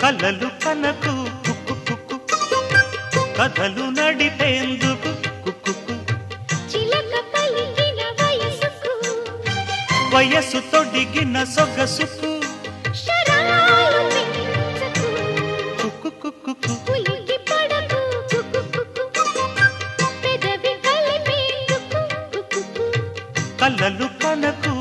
కలలు కనకు కుక్కు కుక్కు కథలు నడిపేందుకు కుక్కు చిలక పలికిన వయసుకు వయసు తొడిగిన సొగసుకు శరాలు పెంచకు కుక్కు కుక్కు ఉలికి పడకు పెదవి కలిపేందుకు కలలు కనకు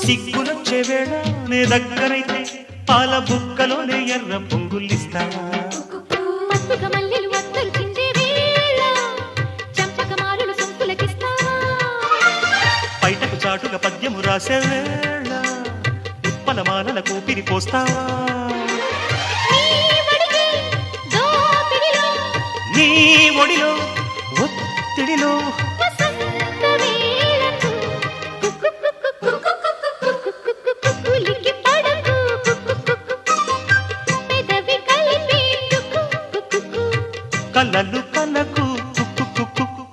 సిగ్గులొచ్చే వేళ నే దగ్గరైతే పాల బుక్కలోనే ఎర్ర పొంగులిస్తావా మల్లెలు వత్తలు చిందే వేళ చంపక మారులు సొంపులకిస్తావా బయటకు చాటుగా పద్యము రాసే వేళ ఉప్పల మాలల కూపిరి పోస్తావా నీ ఒడిలో ఒత్తిడిలో కలలు కనకు కుక్కు కుక్కు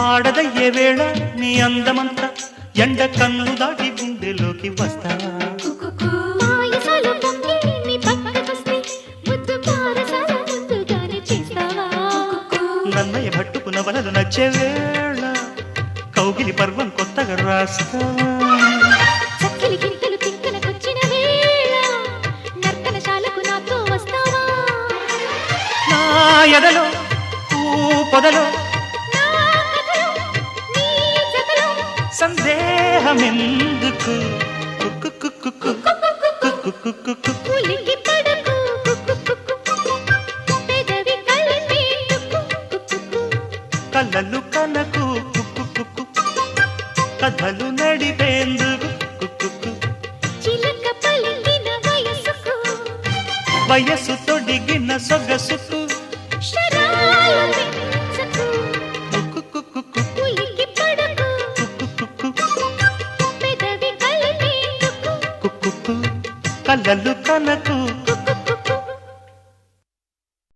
ఆడదయ్యే వేళ నీ అందమంతా ఎండ కన్ను దాటి గుండెలోకి వస్తావా నన్నయ్య భట్టుకు నవలలు నచ్చే వేళ కౌగిలి పర్వం కొత్తగా రాస్తావా నా ఎదలో పొదలో సందేహమెందుకు కలలు కనకు కథలు నడిపేందుకు చిలక పలికిన వయసుకు వయసు తొడిగిన సొగసుకు శరాలు పెంచకు ఉలికి పడకు పెదవి కలిపేందుకు కలలు కనకు